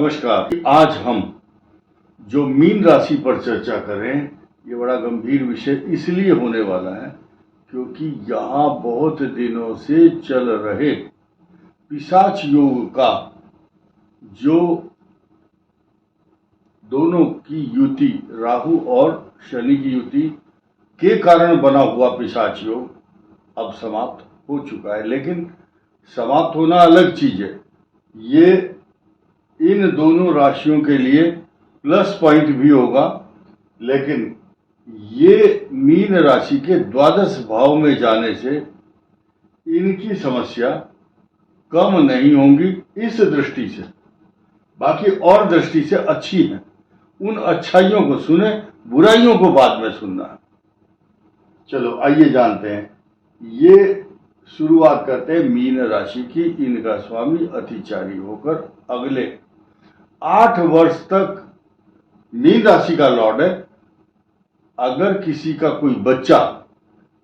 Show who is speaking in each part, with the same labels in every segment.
Speaker 1: नमस्कार। आज हम जो मीन राशि पर चर्चा करें, ये बड़ा गंभीर विषय इसलिए होने वाला है क्योंकि यहाँ बहुत दिनों से चल रहे पिशाच योग का जो दोनों की युति, राहु और शनि की युति के कारण बना हुआ पिशाच योग अब समाप्त हो चुका है। लेकिन समाप्त होना अलग चीज है, ये इन दोनों राशियों के लिए प्लस पॉइंट भी होगा, लेकिन ये मीन राशि के द्वादश भाव में जाने से इनकी समस्या कम नहीं होंगी इस दृष्टि से, बाकी और दृष्टि से अच्छी है। उन अच्छाइयों को सुने, बुराइयों को बाद में सुनना। चलो आइए जानते हैं। ये शुरुआत करते हैं मीन राशि की। इनका स्वामी अतिचारी होकर अगले 8 वर्ष तक मीन राशि का लॉर्ड है। अगर किसी का कोई बच्चा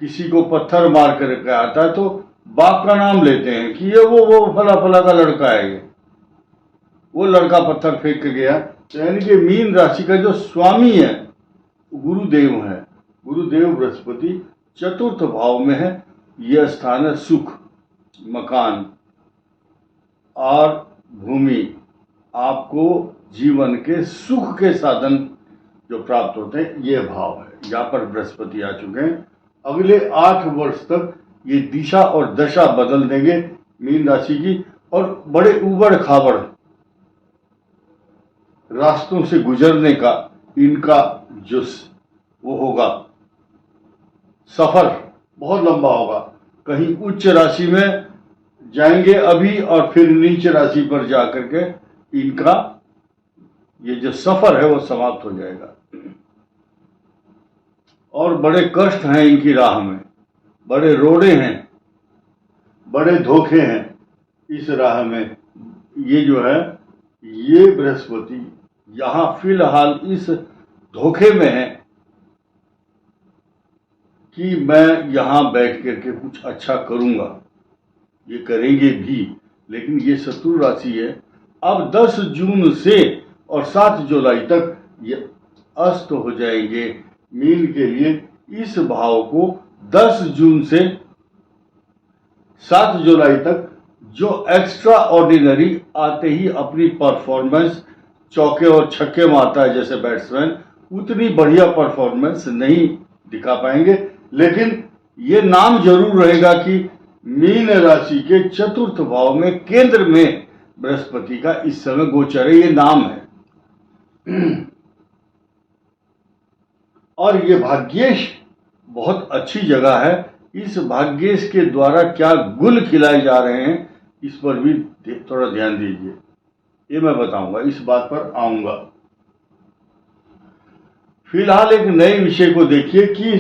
Speaker 1: किसी को पत्थर मार कर आता है तो बाप का नाम लेते हैं कि ये वो फला फला का लड़का है, ये वो लड़का पत्थर फेंक के गया। तो यानी कि मीन राशि का जो स्वामी है गुरुदेव है, गुरुदेव बृहस्पति चतुर्थ भाव में है। यह स्थान है सुख, मकान और भूमि। आपको जीवन के सुख के साधन जो प्राप्त होते हैं, ये भाव है। यहाँ पर बृहस्पति आ चुके हैं। अगले 8 वर्ष तक ये दिशा और दशा बदल देंगे मीन राशि की, और बड़े उबड़ खाबड़ रास्तों से गुजरने का इनका जो वो होगा, सफर बहुत लंबा होगा। कहीं उच्च राशि में जाएंगे अभी और फिर नीच राशि पर जाकर के इनका ये जो सफर है वो समाप्त हो जाएगा। और बड़े कष्ट हैं इनकी राह में, बड़े रोड़े हैं, बड़े धोखे हैं इस राह में। ये जो है, ये बृहस्पति यहाँ फिलहाल इस धोखे में है कि मैं यहाँ बैठ करके कुछ अच्छा करूंगा। ये करेंगे भी, लेकिन ये शत्रु राशि है। अब 10 जून से और 7 जुलाई तक ये अस्त हो जाएंगे मीन के लिए। इस भाव को 10 जून से 7 जुलाई तक जो एक्स्ट्रा ऑर्डिनरी आते ही अपनी परफॉर्मेंस चौके और छक्के मारता है जैसे बैट्समैन, उतनी बढ़िया परफॉर्मेंस नहीं दिखा पाएंगे। लेकिन ये नाम जरूर रहेगा कि मीन राशि के चतुर्थ भाव में केंद्र में बृहस्पति का इस समय गोचर है, ये नाम है। और ये भाग्येश बहुत अच्छी जगह है। इस भाग्येश के द्वारा क्या गुल खिलाए जा रहे हैं, इस पर भी थोड़ा ध्यान दीजिए। ये मैं बताऊंगा, इस बात पर आऊंगा। फिलहाल एक नए विषय को देखिए कि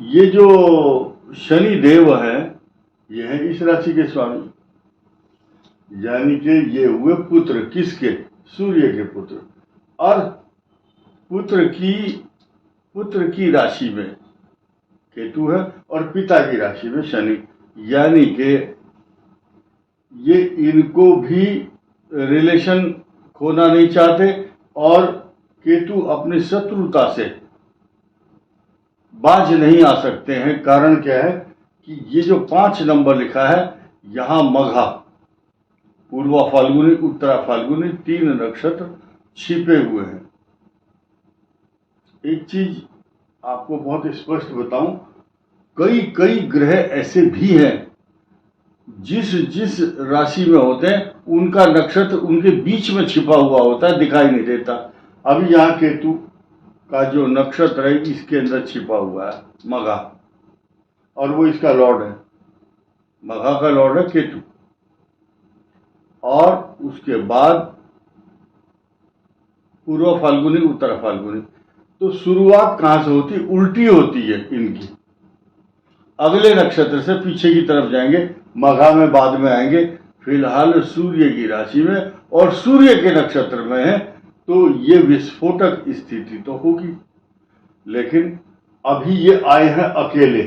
Speaker 1: ये जो शनि देव है, ये है इस राशि के स्वामी, यानी कि ये हुए पुत्र किसके? सूर्य के पुत्र। और पुत्र की राशि में केतु है और पिता की राशि में शनि, यानी कि ये इनको भी रिलेशन खोना नहीं चाहते। और केतु अपनी शत्रुता से बाज नहीं आ सकते हैं। कारण क्या है कि ये जो 5 नंबर लिखा है, यहां मघा, पूर्वा फाल्गुनी, उत्तरा फाल्गुनी 3 नक्षत्र छिपे हुए हैं। एक चीज आपको बहुत स्पष्ट बताऊं, कई ग्रह ऐसे भी हैं जिस राशि में होते हैं उनका नक्षत्र उनके बीच में छिपा हुआ होता है, दिखाई नहीं देता। अभी यहाँ केतु का जो नक्षत्र है इसके अंदर छिपा हुआ है मघा, और वो इसका लॉर्ड है। मघा का लॉर्ड है केतु। और उसके बाद पूर्व फाल्गुनी, उत्तर फाल्गुनी। तो शुरुआत कहां से होती? उल्टी होती है इनकी। अगले नक्षत्र से पीछे की तरफ जाएंगे, मघा में बाद में आएंगे। फिलहाल सूर्य की राशि में और सूर्य के नक्षत्र में है, तो ये विस्फोटक स्थिति तो होगी। लेकिन अभी ये आए हैं अकेले,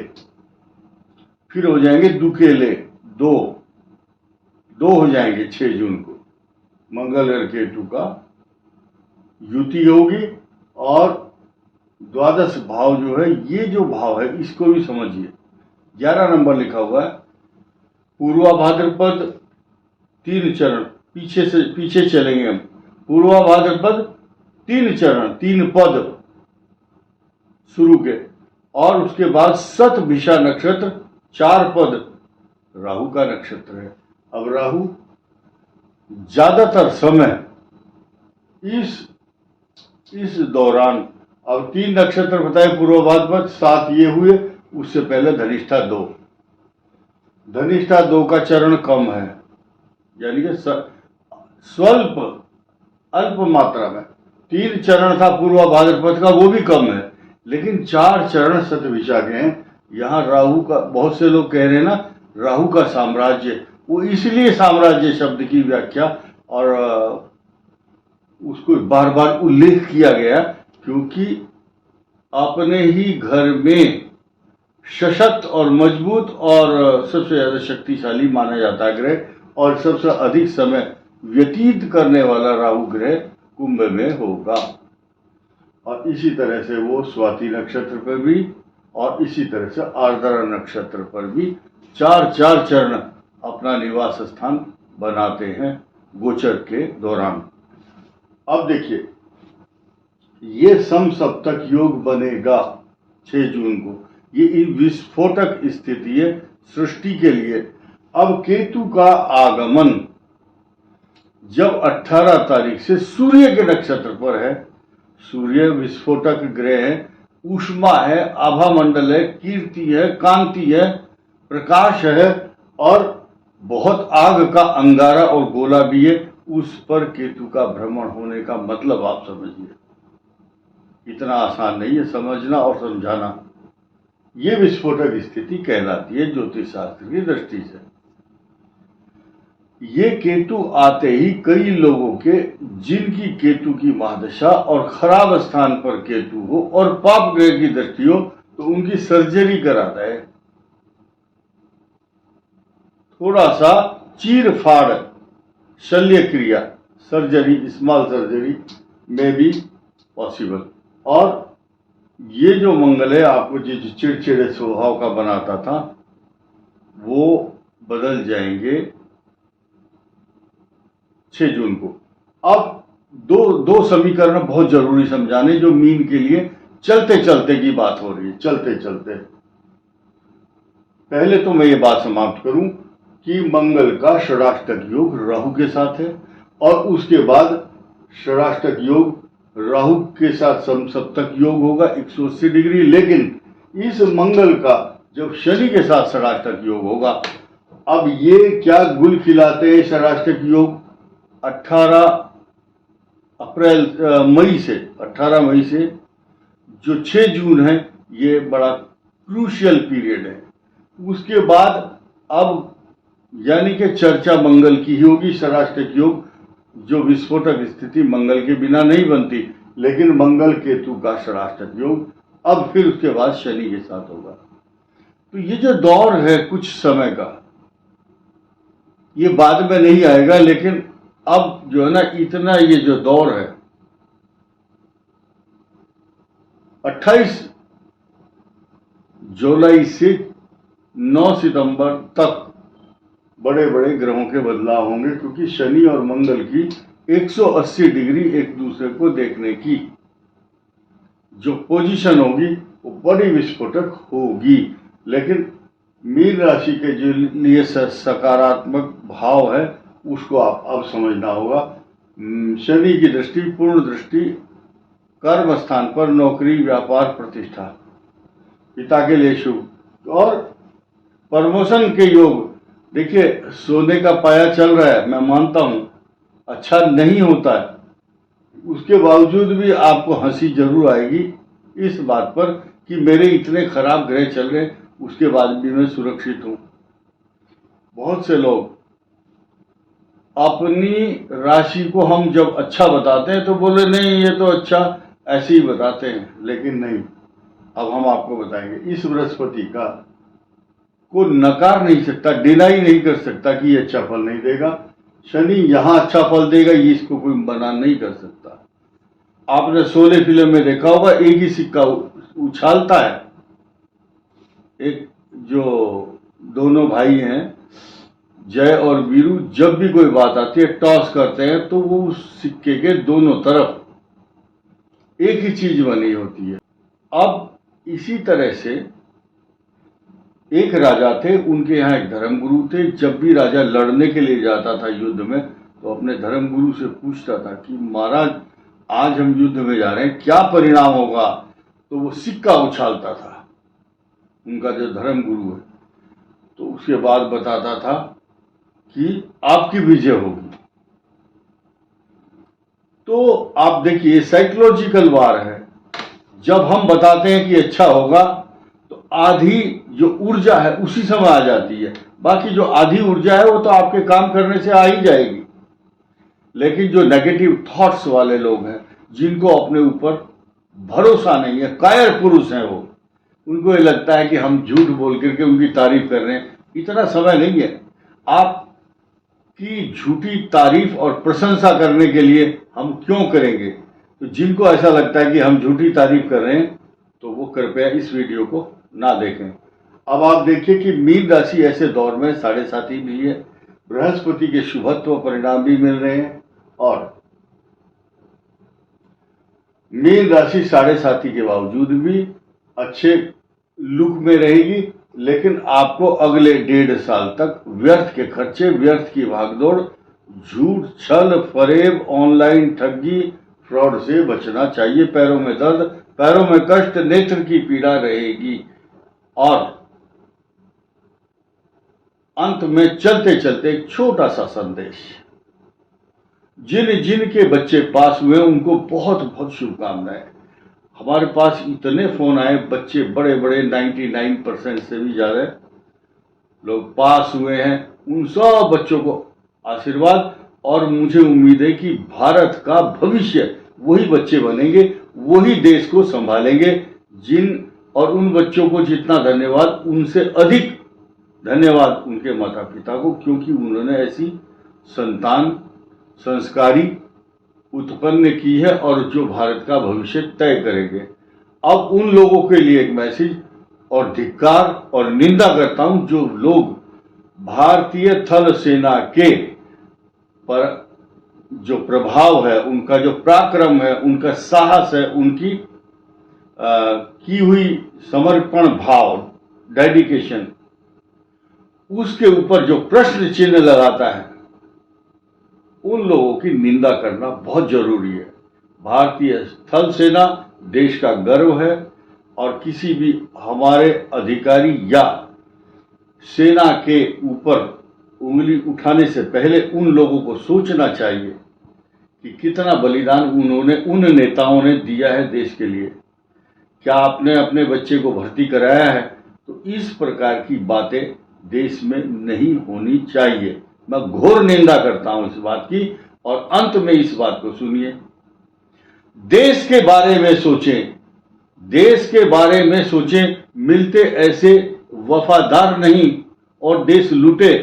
Speaker 1: फिर हो जाएंगे दुकेले। दो हो जाएंगे 6 जून को, मंगल और केतु का युति होगी। और द्वादश भाव जो है, ये जो भाव है इसको भी समझिए। 11 नंबर लिखा हुआ है पूर्वा भाद्रपद 3 चरण, पीछे चलेंगे हम। पूर्वा भाद्रपद 3 चरण, 3 पद शुरू के, और उसके बाद शतभिषा नक्षत्र 4 पद राहु का नक्षत्र है। अब राहु ज्यादातर समय इस दौरान, अब 3 नक्षत्र बताए पूर्व भाद्रपद, 7 ये हुए, उससे पहले धनिष्ठा 2। धनिष्ठा 2 का चरण कम है, यानी कि स्वल्प अल्प मात्रा में। 3 चरण था पूर्व भाद्रपद का, वो भी कम है, लेकिन 4 चरण शतभिषा के हैं। यहाँ राहु का, बहुत से लोग कह रहे हैं ना राहु का साम्राज्य, वो इसलिए साम्राज्य शब्द की व्याख्या और उसको बार बार उल्लेख किया गया क्योंकि अपने ही घर में सशक्त और मजबूत और सबसे ज्यादा शक्तिशाली माना जाता है ग्रह, और सबसे अधिक समय व्यतीत करने वाला राहु ग्रह कुंभ में होगा। और इसी तरह से वो स्वाति नक्षत्र पर भी, और इसी तरह से आर्द्रा नक्षत्र पर भी 4 चरण अपना निवास स्थान बनाते हैं गोचर के दौरान। अब देखिए, ये समसप्तक योग बनेगा 6 जून को। ये विस्फोटक स्थिति है सृष्टि के लिए। अब केतु का आगमन जब 18 तारीख से सूर्य के नक्षत्र पर है, सूर्य विस्फोटक ग्रह है, ऊष्मा है, आभा मंडल है, कीर्ति है, कांति है, प्रकाश है, और बहुत आग का अंगारा और गोला भी है। उस पर केतु का भ्रमण होने का मतलब आप समझिए, इतना आसान नहीं है समझना और समझाना। ये विस्फोटक स्थिति कहलाती है ज्योतिष शास्त्र की दृष्टि से। ये केतु आते ही कई लोगों के, जिनकी केतु की महादशा और खराब स्थान पर केतु हो और पाप ग्रह की दृष्टि हो, तो उनकी सर्जरी कराता है। थोड़ा सा चीर फाड़ शल्य क्रिया, सर्जरी, स्मॉल सर्जरी में भी पॉसिबल। और ये जो मंगल है, आपको जो चिड़चिड़े स्वभाव का बनाता था, वो बदल जाएंगे 6 जून को। अब दो समीकरण बहुत जरूरी समझाने, जो मीन के लिए चलते चलते की बात हो रही है। चलते चलते पहले तो मैं ये बात समाप्त करूं कि मंगल का षडाष्टक योग राहु के साथ है, और उसके बाद षडाष्टक योग राहु के साथ समसप्तक योग होगा 180 डिग्री। लेकिन इस मंगल का जब शनि के साथ षडाष्टक योग होगा, अब ये क्या गुल खिलाते हैं षडाष्टक योग 18 मई से जो 6 जून है, ये बड़ा क्रूशियल पीरियड है। उसके बाद अब यानी कि चर्चा मंगल की ही होगी। षडाष्टक योग जो विस्फोटक स्थिति मंगल के बिना नहीं बनती, लेकिन मंगल केतु का षडाष्टक योग अब फिर उसके बाद शनि के साथ होगा। तो ये जो दौर है कुछ समय का, ये बाद में नहीं आएगा, लेकिन अब जो है ना, इतना ये जो दौर है 28 जुलाई से 9 सितंबर तक बड़े बड़े ग्रहों के बदलाव होंगे, क्योंकि शनि और मंगल की 180 डिग्री एक दूसरे को देखने की जो पोजीशन होगी वो बड़ी विस्फोटक होगी। लेकिन मीन राशि के जो लिए सकारात्मक भाव है उसको आप अब समझना होगा। शनि की दृष्टि, पूर्ण दृष्टि कर्म स्थान पर, नौकरी, व्यापार, प्रतिष्ठा, पिता के लिए शुभ, और प्रमोशन के योग। देखिए, सोने का पाया चल रहा है, मैं मानता हूं अच्छा नहीं होता है, उसके बावजूद भी आपको हंसी जरूर आएगी इस बात पर कि मेरे इतने खराब ग्रह चल रहे, उसके बाद भी मैं सुरक्षित हूं। बहुत से लोग अपनी राशि को हम जब अच्छा बताते हैं तो बोले नहीं ये तो अच्छा, ऐसे ही बताते हैं, लेकिन नहीं। अब हम आपको बताएंगे, इस बृहस्पति का को नकार नहीं सकता, डिनाई नहीं कर सकता कि ये अच्छा फल नहीं देगा। शनि यहां अच्छा फल देगा, ये इसको कोई मना नहीं कर सकता। आपने शोले फिल्म में देखा होगा, एक ही सिक्का उछालता है। एक जो दोनों भाई हैं जय और वीरू, जब भी कोई बात आती है टॉस करते हैं तो वो उस सिक्के के दोनों तरफ एक ही चीज बनी होती है। अब इसी तरह से एक राजा थे, उनके यहाँ एक धर्मगुरु थे। जब भी राजा लड़ने के लिए जाता था युद्ध में तो अपने धर्मगुरु से पूछता था कि महाराज आज हम युद्ध में जा रहे हैं, क्या परिणाम होगा? तो वो सिक्का उछालता था, उनका जो धर्मगुरु है। तो उसके बाद बताता था कि आपकी विजय होगी। तो आप देखिए साइकोलॉजिकल वार है। जब हम बताते हैं कि अच्छा होगा तो आधी जो ऊर्जा है उसी समय आ जाती है, बाकी जो आधी ऊर्जा है वो तो आपके काम करने से आ ही जाएगी। लेकिन जो नेगेटिव थॉट्स वाले लोग हैं, जिनको अपने ऊपर भरोसा नहीं है, कायर पुरुष हैं वो, उनको ये लगता है कि हम झूठ बोल करके उनकी तारीफ कर रहे हैं। इतना समय नहीं है आपकी झूठी तारीफ और प्रशंसा करने के लिए, हम क्यों करेंगे? तो जिनको ऐसा लगता है कि हम झूठी तारीफ कर रहे हैं तो वो कृपया इस वीडियो को ना देखें। अब आप देखिए कि मीन राशि ऐसे दौर में 7.5 भी है, बृहस्पति के शुभत्व परिणाम भी मिल रहे हैं और मीन राशि 7.5 के बावजूद भी अच्छे लुक में रहेगी। लेकिन आपको अगले 1.5 साल तक व्यर्थ के खर्चे, व्यर्थ की भागदौड़, झूठ, छल, फरेब, ऑनलाइन ठगी, फ्रॉड से बचना चाहिए। पैरों में दर्द, पैरों में कष्ट, नेत्र की पीड़ा रहेगी। और अंत में चलते चलते एक छोटा सा संदेश, जिन जिन के बच्चे पास हुए उनको बहुत बहुत शुभकामनाएं। हमारे पास इतने फोन आए, बच्चे बड़े बड़े 99% से भी ज्यादा लोग पास हुए हैं। उन सब बच्चों को आशीर्वाद, और मुझे उम्मीद है कि भारत का भविष्य वही बच्चे बनेंगे, वही देश को संभालेंगे। और उन बच्चों को जितना धन्यवाद, उनसे अधिक धन्यवाद उनके माता पिता को, क्योंकि उन्होंने ऐसी संतान संस्कारी उत्पन्न की है और जो भारत का भविष्य तय करेंगे। अब उन लोगों के लिए एक मैसेज और धिक्कार और निंदा करता हूं जो लोग भारतीय थल सेना के पर जो प्रभाव है, उनका जो पराक्रम है, उनका साहस है, उनकी की हुई समर्पण भाव, डेडिकेशन, उसके ऊपर जो प्रश्न चिन्ह लगाता है, उन लोगों की निंदा करना बहुत जरूरी है। भारतीय थल सेना देश का गर्व है और किसी भी हमारे अधिकारी या सेना के ऊपर उंगली उठाने से पहले उन लोगों को सोचना चाहिए कि कितना बलिदान उन नेताओं ने दिया है देश के लिए। क्या आपने अपने बच्चे को भर्ती कराया है? तो इस प्रकार की बातें देश में नहीं होनी चाहिए। मैं घोर निंदा करता हूं इस बात की। और अंत में इस बात को सुनिए, देश के बारे में सोचें, देश के बारे में सोचें। मिलते ऐसे वफादार नहीं और देश लूटे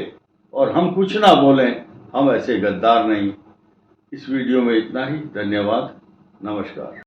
Speaker 1: और हम कुछ ना बोलें, हम ऐसे गद्दार नहीं। इस वीडियो में इतना ही। धन्यवाद, नमस्कार।